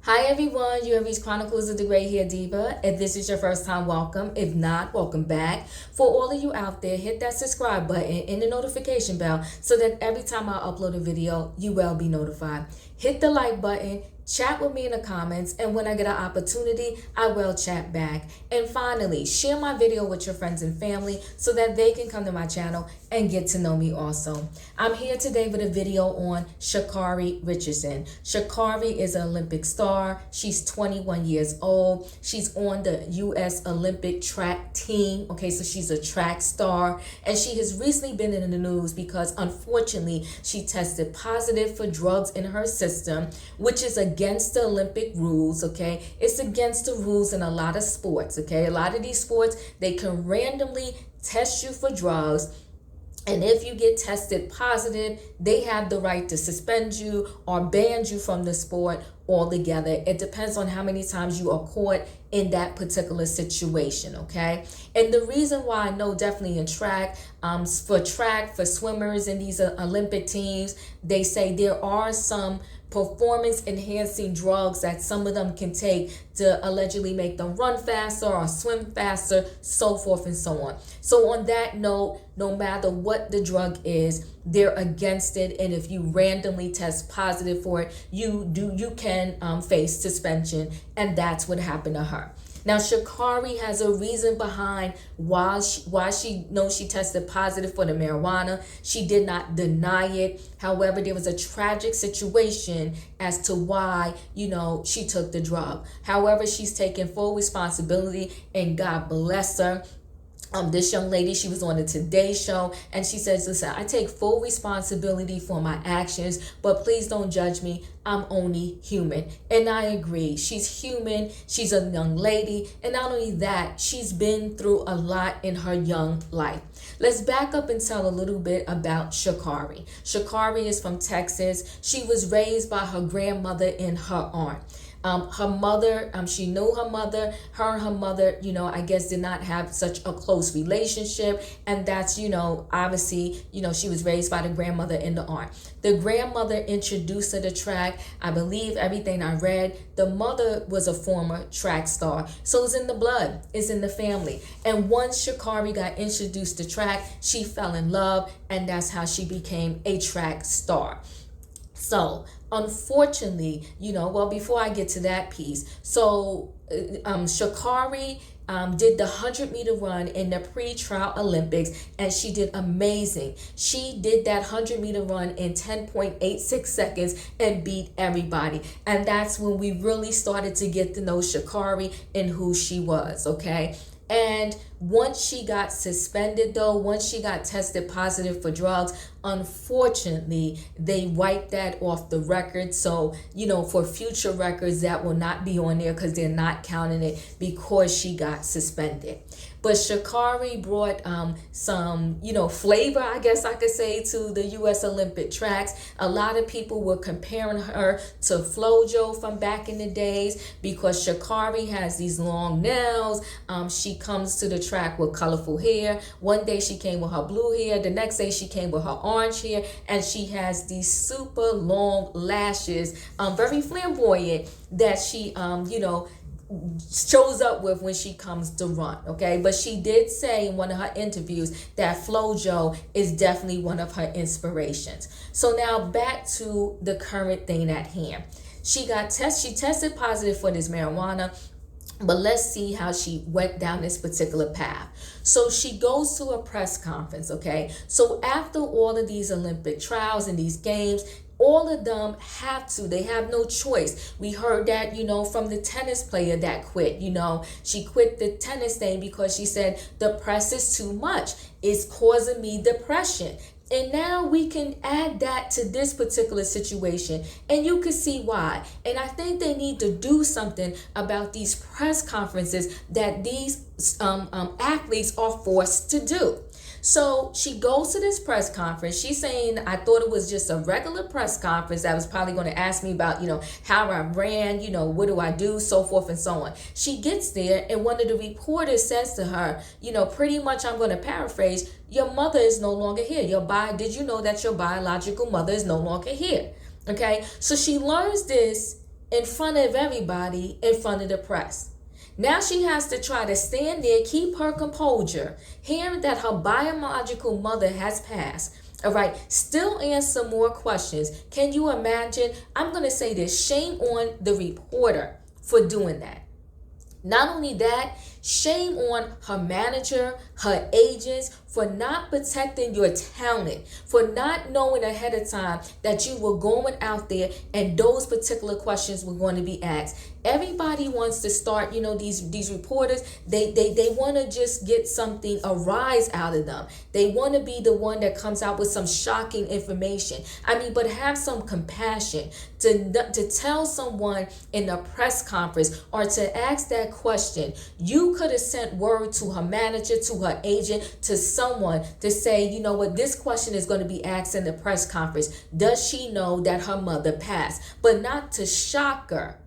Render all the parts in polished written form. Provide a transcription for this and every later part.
Hi everyone, you have reached Chronicles of the Gray Hair Diva. If this is your first time, welcome. If not, welcome back. For all of you out there, hit that subscribe button and the notification bell so that every time I upload a video, you will be notified. Hit the like button, chat with me in the comments, and when I get an opportunity, I will chat back. And finally, share my video with your friends and family so that they can come to my channel and get to know me also. I'm here today with a video on Sha'Carri Richardson. Sha'Carri is an Olympic star. She's 21 years old. She's on the U.S. Olympic track team. Okay, so she's a track star. And she has recently been in the news because unfortunately, she tested positive for drugs in her system, which is against the Olympic rules, okay? It's against the rules in a lot of sports, okay? A lot of these sports, they can randomly test you for drugs. And if you get tested positive, they have the right to suspend you or ban you from the sport altogether. It depends on how many times you are caught in that particular situation, okay? And the reason why I know definitely in track, for swimmers in these Olympic teams, they say there are some performance enhancing drugs that some of them can take to allegedly make them run faster or swim faster, so forth and so on. So on that note, no matter what the drug is, they're against it. And if you randomly test positive for it, you can face suspension. And that's what happened to her. Now, Sha'Carri has a reason behind why she knows she tested positive for the marijuana. She did not deny it. However, there was a tragic situation as to why, she took the drug. However, she's taken full responsibility, and God bless her. This young lady, she was on the Today Show, and she says, listen, I take full responsibility for my actions, but please don't judge me. I'm only human. And I agree. She's human. She's a young lady. And not only that, she's been through a lot in her young life. Let's back up and tell a little bit about Sha'Carri. Sha'Carri is from Texas. She was raised by her grandmother and her aunt. Her mother, she knew her mother. Her and her mother, I guess did not have such a close relationship. And that's, obviously, she was raised by the grandmother and the aunt. The grandmother introduced her to track. I believe everything I read, the mother was a former track star. So it's in the blood, it's in the family. And once Sha'Carri got introduced to track, she fell in love, and that's how she became a track star. So unfortunately, before I get to that piece, Sha'Carri did the 100-meter run in the pre-trial Olympics, and she did amazing. She did that 100-meter run in 10.86 seconds and beat everybody. And that's when we really started to get to know Sha'Carri and who she was, okay? And once she got suspended, though, once she got tested positive for drugs, unfortunately, they wiped that off the record. So, for future records, that will not be on there because they're not counting it because she got suspended. But Sha'Carri brought some, flavor, I guess I could say, to the U.S. Olympic tracks. A lot of people were comparing her to FloJo from back in the days because Sha'Carri has these long nails. She comes to the track with colorful hair. One day she came with her blue hair. The next day she came with her orange hair. And she has these super long lashes, very flamboyant, that she, shows up with when she comes to run, okay? But she did say in one of her interviews that FloJo is definitely one of her inspirations. So now back to the current thing at hand. She tested positive for this marijuana, but let's see how she went down this particular path. So she goes to a press conference, okay? So after all of these Olympic trials and these games, all of them they have no choice. We heard that, from the tennis player that quit, she quit the tennis thing because she said, the press is too much. It's causing me depression. And now we can add that to this particular situation, and you can see why. And I think they need to do something about these press conferences that these athletes are forced to do. So she goes to this press conference. She's saying, I thought it was just a regular press conference that was probably going to ask me about, how I ran, what do I do, so forth and so on. She gets there, and one of the reporters says to her, pretty much, I'm going to paraphrase, your mother is no longer here. Did you know that your biological mother is no longer here? Okay. So she learns this in front of everybody, in front of the press. Now she has to try to stand there, keep her composure, hearing that her biological mother has passed. All right, still answer more questions. Can you imagine? I'm going to say this: shame on the reporter for doing that. Not only that, shame on her manager, her agents for not protecting your talent, for not knowing ahead of time that you were going out there and those particular questions were going to be asked. Everybody wants to start, these reporters, they want to just get something, a rise out of them. They want to be the one that comes out with some shocking information. But have some compassion to tell someone in a press conference or to ask that question. You could have sent word to her manager, to her agent, to someone to say, you know what, this question is going to be asked in the press conference. Does she know that her mother passed? But not to shock her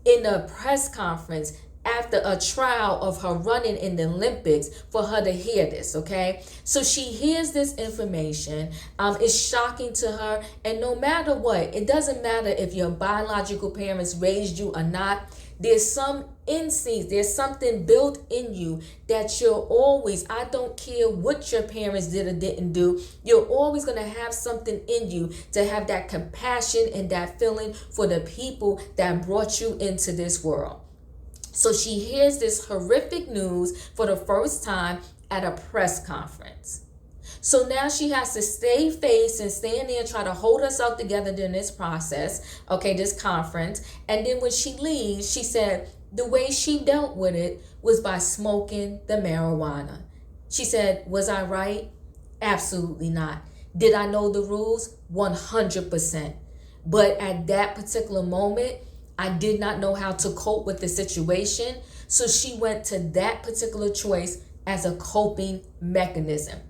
in a press conference after a trial of her running in the Olympics for her to hear this, okay? So she hears this information. It's shocking to her. And no matter what, it doesn't matter if your biological parents raised you or not. There's some instincts, there's something built in you that you're always, I don't care what your parents did or didn't do, you're always going to have something in you to have that compassion and that feeling for the people that brought you into this world. So she hears this horrific news for the first time at a press conference. So now she has to stay face and stand there and try to hold herself together during this process, okay, this conference. And then when she leaves, she said the way she dealt with it was by smoking the marijuana. She said, was I right? Absolutely not. Did I know the rules? 100%. But at that particular moment, I did not know how to cope with the situation. So she went to that particular choice as a coping mechanism.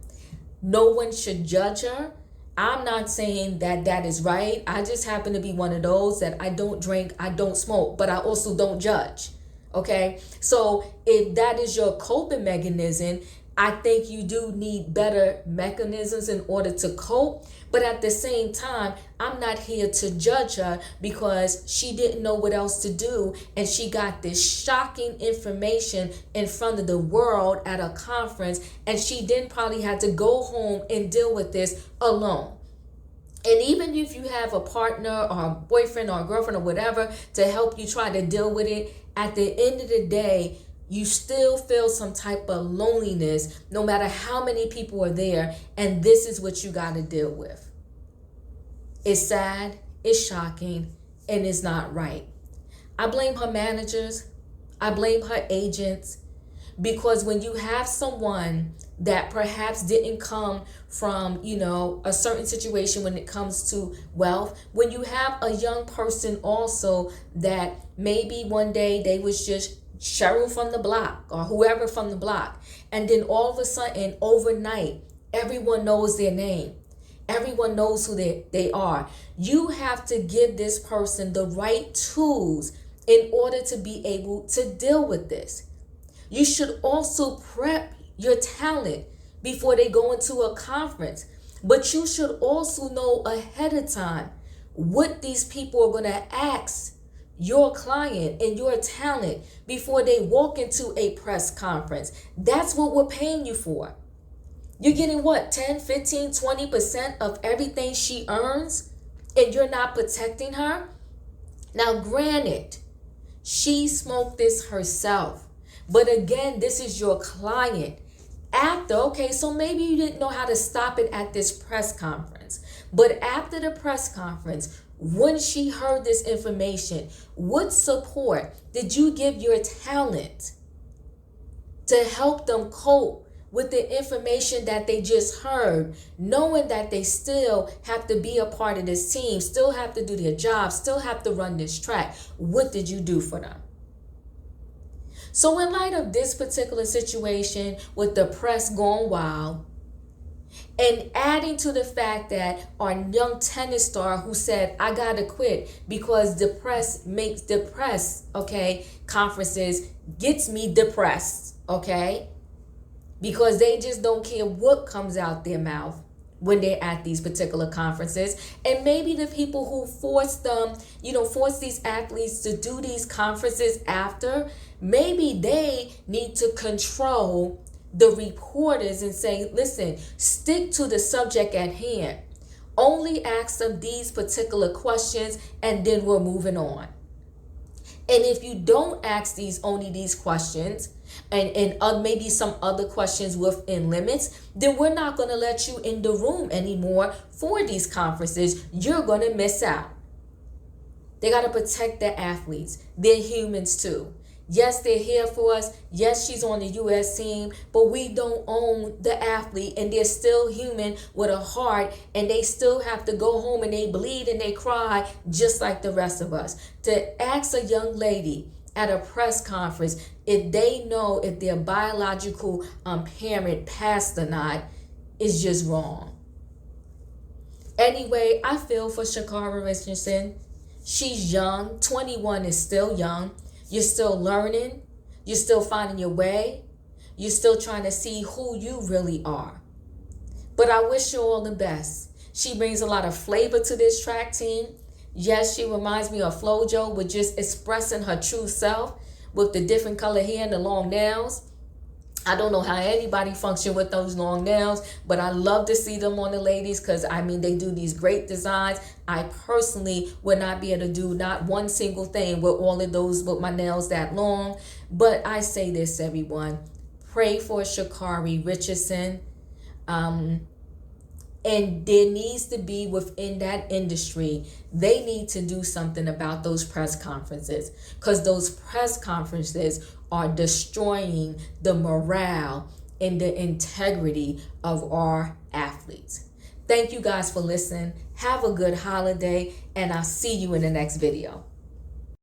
No one should judge her. I'm not saying that that is right. I just happen to be one of those that I don't drink, I don't smoke, but I also don't judge. Okay? So if that is your coping mechanism, I think you do need better mechanisms in order to cope. But at the same time, I'm not here to judge her because she didn't know what else to do. And she got this shocking information in front of the world at a conference. And she then probably had to go home and deal with this alone. And even if you have a partner or a boyfriend or a girlfriend or whatever to help you try to deal with it, at the end of the day, you still feel some type of loneliness no matter how many people are there. And this is what you got to deal with. It's sad, it's shocking, and it's not right. I blame her managers. I blame her agents. Because when you have someone that perhaps didn't come from, a certain situation when it comes to wealth, when you have a young person also that maybe one day they was just Cheryl from the block or whoever from the block. And then all of a sudden, overnight, everyone knows their name. Everyone knows who they are. You have to give this person the right tools in order to be able to deal with this. You should also prep your talent before they go into a conference. But you should also know ahead of time what these people are going to ask your client and your talent before they walk into a press conference. That's what we're paying you for. You're getting what, 10, 15, 20% of everything she earns, and you're not protecting her? Now, granted, she smoked this herself. But again, this is your client. So maybe you didn't know how to stop it at this press conference. But after the press conference, when she heard this information, what support did you give your talent to help them cope with the information that they just heard, knowing that they still have to be a part of this team, still have to do their job, still have to run this track? What did you do for them? So in light of this particular situation with the press going wild, and adding to the fact that our young tennis star who said, I gotta quit because the press makes conferences gets me depressed, okay? Because they just don't care what comes out their mouth. when they're at these particular conferences. And maybe the people who force them, force these athletes to do these conferences after, maybe they need to control the reporters and say, listen, stick to the subject at hand. Only ask them these particular questions, and then we're moving on. And if you don't ask only these questions and maybe some other questions within limits, then we're not going to let you in the room anymore for these conferences. You're going to miss out. They got to protect the athletes. They're humans too. Yes, they're here for us. Yes, she's on the U.S. team, but we don't own the athlete, and they're still human with a heart, and they still have to go home and they bleed and they cry just like the rest of us. To ask a young lady at a press conference if they know if their biological parent passed or not is just wrong. Anyway, I feel for Sha'Carri Richardson. She's young. 21 is still young. You're still learning. You're still finding your way. You're still trying to see who you really are. But I wish you all the best. She brings a lot of flavor to this track team. Yes, she reminds me of FloJo with just expressing her true self with the different color hair and the long nails. I don't know how anybody function with those long nails, but I love to see them on the ladies because, they do these great designs. I personally would not be able to do not one single thing with all of those with my nails that long. But I say this, everyone. Pray for Sha'Carri Richardson. And there needs to be within that industry, they need to do something about those press conferences, because those press conferences are destroying the morale and the integrity of our athletes. Thank you guys for listening. Have a good holiday, and I'll see you in the next video.